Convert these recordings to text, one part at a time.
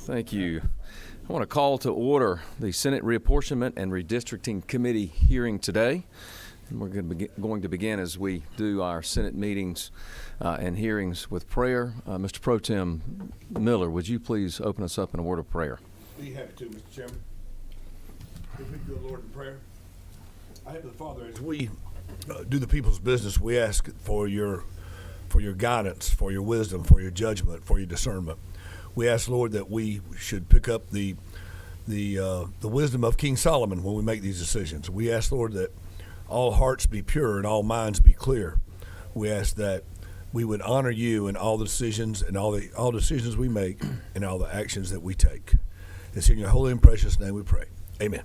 Thank you. I want to call to order the Senate Reapportionment and Redistricting Committee hearing today. And we're going to begin as we do our Senate meetings and hearings with prayer. Mr. Pro Tem Miller, would you please open us up in a word of prayer? Be happy to, Mr. Chairman. If we go, Lord, in prayer. I have the Father, as we do the people's business, we ask for your guidance, for your wisdom, for your judgment, for your discernment. We ask, Lord, that we should pick up the wisdom of King Solomon when we make these decisions. We ask, Lord, that all hearts be pure and all minds be clear. We ask that we would honor you in all the decisions and all decisions we make and all the actions that we take. It's in your holy and precious name we pray. Amen.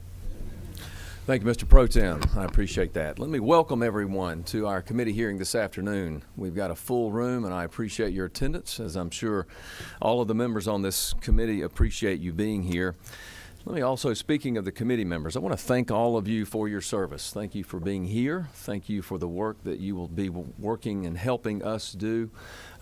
Thank you, Mr. Pro Tem. I appreciate that. Let me welcome everyone to our committee hearing this afternoon. We've got a full room, and I appreciate your attendance, as I'm sure all of the members on this committee appreciate you being here. Let me also, speaking of the committee members, I want to thank all of you for your service. Thank you for being here. Thank you for the work that you will be working and helping us do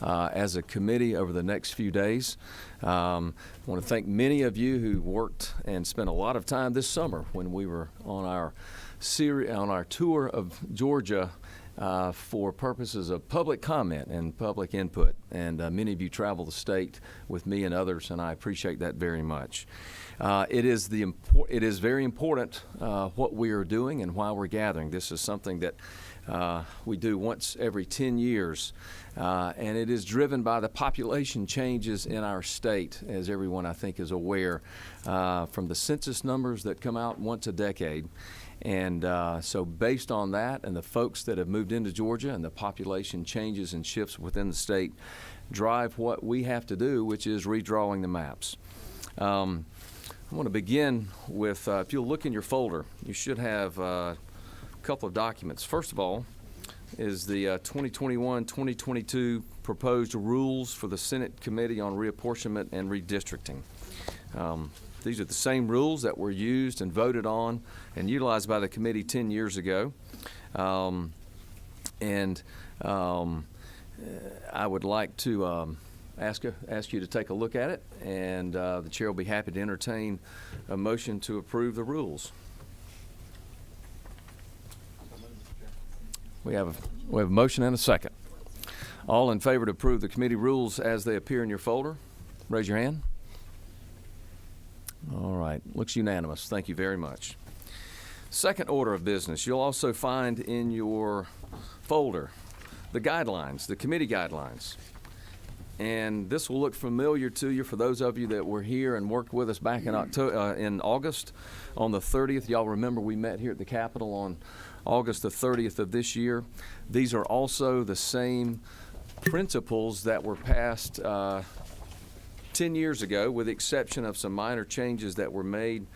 as a committee over the next few days. I want to thank many of you who worked and spent a lot of time this summer when we were on our tour of Georgia for purposes of public comment and public input. And many of you traveled the state with me and others, and I appreciate that very much. It is very important what we are doing and why we're gathering. This is something that we do once every 10 years, and it is driven by the population changes in our state, as everyone I think is aware, from the census numbers that come out once a decade. And so based on that and the folks that have moved into Georgia and the population changes and shifts within the state drive what we have to do, which is redrawing the maps. I want to begin with, if you'll look in your folder, you should have a couple of documents. First of all is the 2021-2022 proposed rules for the Senate Committee on Reapportionment and Redistricting. These are the same rules that were used and voted on and utilized by the committee 10 years ago. I would like to ask you to take a look at it, and the chair will be happy to entertain a motion to approve the rules. We have a motion and a second. All in favor to approve the committee rules as they appear in your folder, raise your hand. All right, looks unanimous. Thank you very much. Second order of business, you'll also find in your folder the guidelines, the committee guidelines. And this will look familiar to you for those of you that were here and worked with us back in August on the 30th. Y'all remember we met here at the Capitol on August the 30th of this year. These are also the same principles that were passed 10 years ago, with the exception of some minor changes that were made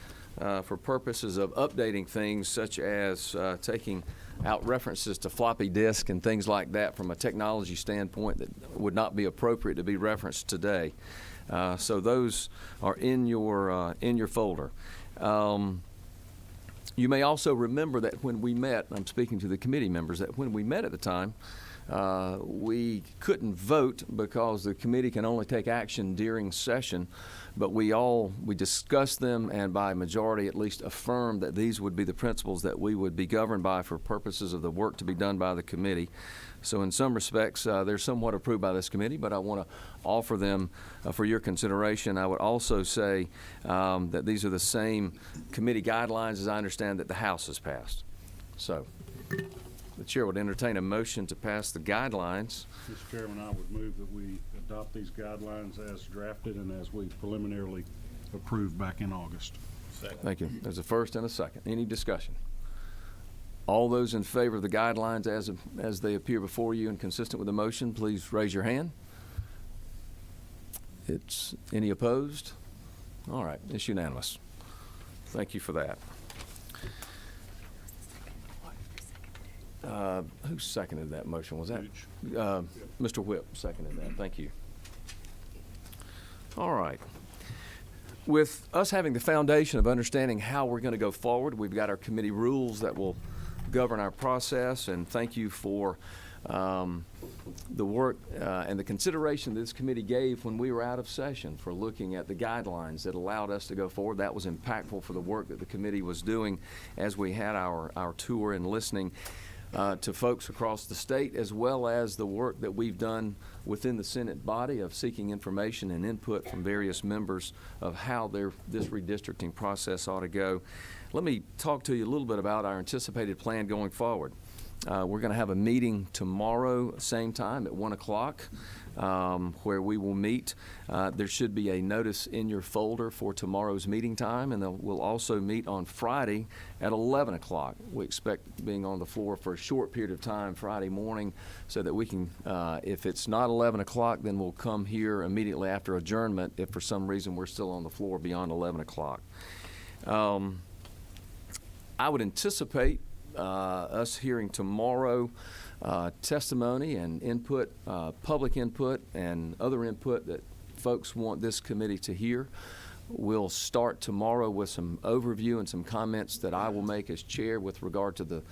for purposes of updating things, such as taking out references to floppy disk and things like that from a technology standpoint that would not be appropriate to be referenced today. So those are in your folder. You may also remember that when we met, I'm speaking to the committee members, that when we met at the time, we couldn't vote because the committee can only take action during session, but we discussed them and by majority at least affirmed that these would be the principles that we would be governed by for purposes of the work to be done by the committee. So in some respects, they're somewhat approved by this committee, but I want to offer them for your consideration. I would also say that these are the same committee guidelines as I understand that the House has passed. So the chair would entertain a motion to pass the guidelines. Mr. Chairman, I would move that we adopt these guidelines as drafted and as we preliminarily approved back in August. Second. Thank you. There's a first and a second. Any discussion? All those in favor of the guidelines as they appear before you and consistent with the motion, please raise your hand. Any opposed? All right, it's unanimous. Thank you for that. Who seconded that motion? Was that Mr. Whip seconded that? Thank you. All right. With us having the foundation of understanding how we're going to go forward, we've got our committee rules that will govern our process, and thank you for the work and the consideration this committee gave when we were out of session for looking at the guidelines that allowed us to go forward. That was impactful for the work that the committee was doing as we had our tour and listening to folks across the state, as well as the work that we've done within the Senate body of seeking information and input from various members of how this redistricting process ought to go. Let me talk to you a little bit about our anticipated plan going forward. We're going to have a meeting tomorrow, same time at 1 o'clock, where we will meet. There should be a notice in your folder for tomorrow's meeting time, and we'll also meet on Friday at 11 o'clock. We expect being on the floor for a short period of time Friday morning so that we can, if it's not 11 o'clock, then we'll come here immediately after adjournment if for some reason we're still on the floor beyond 11 o'clock. I would anticipate us hearing tomorrow testimony and input, public input and other input that folks want this committee to hear. We'll start tomorrow with some overview and some comments that I will make as chair with regard to the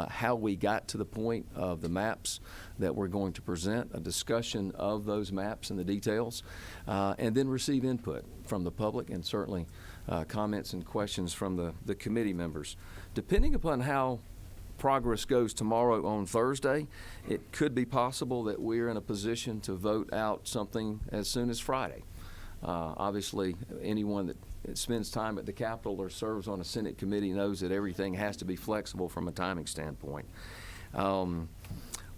how we got to the point of the maps that we're going to present, a discussion of those maps and the details, and then receive input from the public and certainly comments and questions from the committee members. Depending upon how progress goes tomorrow on Thursday, it could be possible that we're in a position to vote out something as soon as Friday. Obviously, anyone that spends time at the Capitol or serves on a Senate committee knows that everything has to be flexible from a timing standpoint.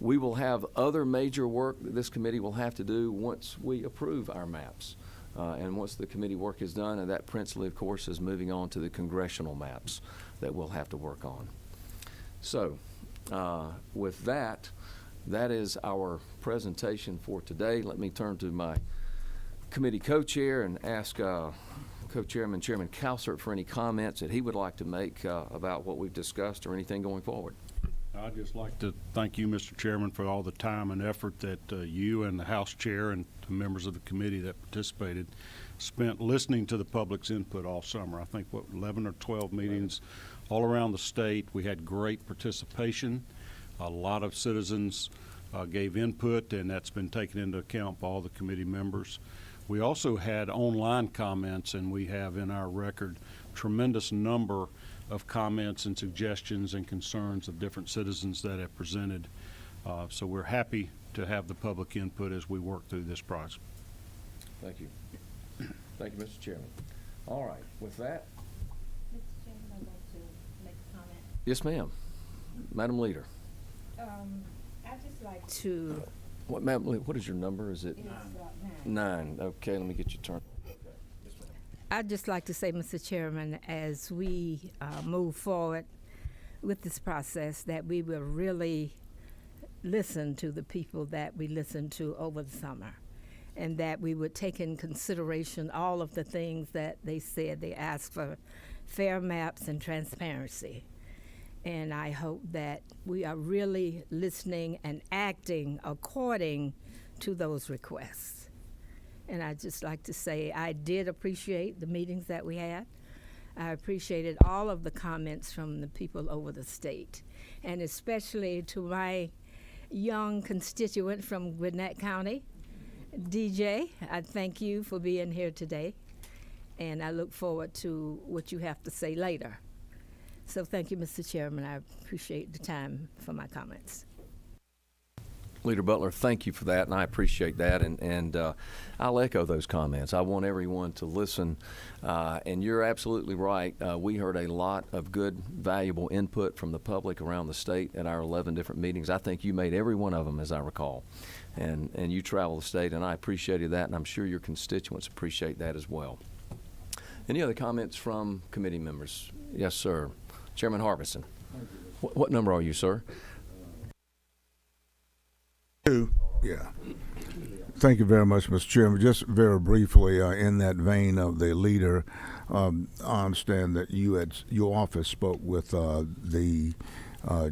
We will have other major work that this committee will have to do once we approve our maps. And once the committee work is done, and that principally, of course, is moving on to the congressional maps that we'll have to work on. So, with that is our presentation for today. Let me turn to my committee co-chair and ask co-chairman Chairman Calsert for any comments that he would like to make about what we've discussed or anything going forward. I'd just like to thank you, Mr. Chairman, for all the time and effort that you and the House Chair and the members of the committee that participated spent listening to the public's input all summer. I think, 11 or 12 meetings all around the state. We had great participation. A lot of citizens gave input, and that's been taken into account by all the committee members. We also had online comments, and we have in our record tremendous number of comments and suggestions and concerns of different citizens that have presented. So we're happy to have the public input as we work through this process. Thank you. Thank you, Mr. Chairman. All right, with that. Mr. Chairman, I'd like to make a comment. Yes, ma'am. Madam Leader. I'd just like to. Madam Leader, what is your number? Is it? It's 9. Okay, let me get your turn. I'd just like to say, Mr. Chairman, as we move forward with this process, that we will really listen to the people that we listened to over the summer, and that we would take in consideration all of the things that they said. They asked for fair maps and transparency. And I hope that we are really listening and acting according to those requests. And I'd just like to say I did appreciate the meetings that we had. I appreciated all of the comments from the people over the state, and especially to my young constituent from Gwinnett County, DJ. I thank you for being here today, and I look forward to what you have to say later. So thank you, Mr. Chairman. I appreciate the time for my comments. Leader Butler, thank you for that, and I appreciate that, and I'll echo those comments. I want everyone to listen, and you're absolutely right. We heard a lot of good, valuable input from the public around the state at our 11 different meetings. I think you made every one of them, as I recall, and you travel the state, and I appreciated that, and I'm sure your constituents appreciate that as well. Any other comments from committee members? Yes, sir. Chairman Harbison. What number are you, sir? Yeah. Thank you very much, Mr. Chairman. Just very briefly, in that vein of the leader, I understand that your office spoke with the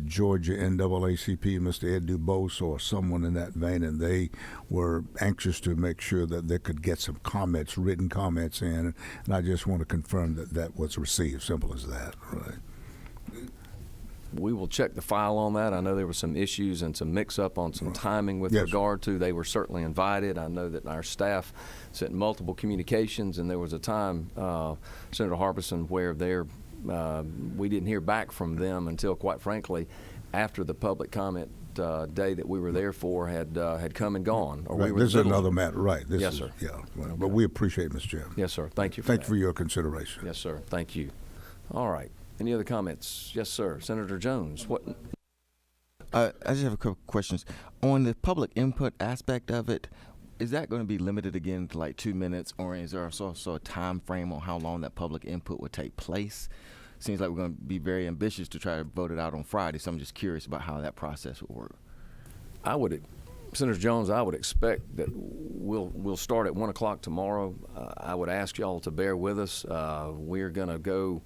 Georgia NAACP, Mr. Ed Dubose, or someone in that vein, and they were anxious to make sure that they could get some comments, written comments in, and I just want to confirm that that was received. Simple as that, right? we will check the file on that. I know there were some issues and some mix-up on some timing with Yes, sir. regard to, they were certainly invited. I know that our staff sent multiple communications, and there was a time, Senator Harbison, where we didn't hear back from them until, quite frankly, after the public comment day that we were there for had come and gone. Or we Right. were This is in the middle another of it. matter, right? This Yes, is, sir. Yeah, well, but we appreciate it, Mr. Chairman. Yes, sir. Thank you for Thank that. you for your consideration. Yes, sir. Thank you. All right. Any other comments? Yes, sir. Senator Jones, what? I just have a couple questions. On the public input aspect of it, is that going to be limited again to like 2 minutes, or is there also a time frame on how long that public input would take place? Seems like we're going to be very ambitious to try to vote it out on Friday, so I'm just curious about how that process would work. Senator Jones, I would expect that we'll start at 1 o'clock tomorrow. I would ask y'all to bear with us. We're going to go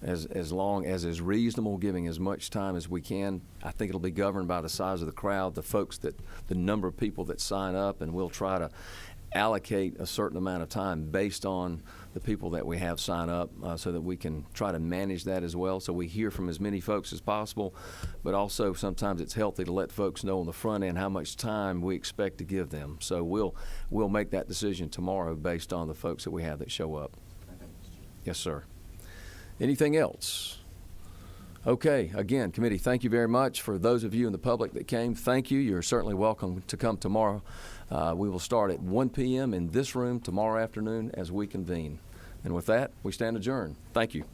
as long as is reasonable, giving as much time as we can. I think it'll be governed by the size of the crowd, the number of people that sign up, and we'll try to allocate a certain amount of time based on the people that we have sign up, so that we can try to manage that as well, so we hear from as many folks as possible. But also sometimes it's healthy to let folks know on the front end how much time we expect to give them. So we'll make that decision tomorrow based on the folks that we have that show up. Yes, sir. Anything else? Okay, again, committee, thank you very much. For those of you in the public that came, thank you. You're certainly welcome to come tomorrow. We will start at 1 p.m. in this room tomorrow afternoon as we convene. And with that, we stand adjourned. Thank you.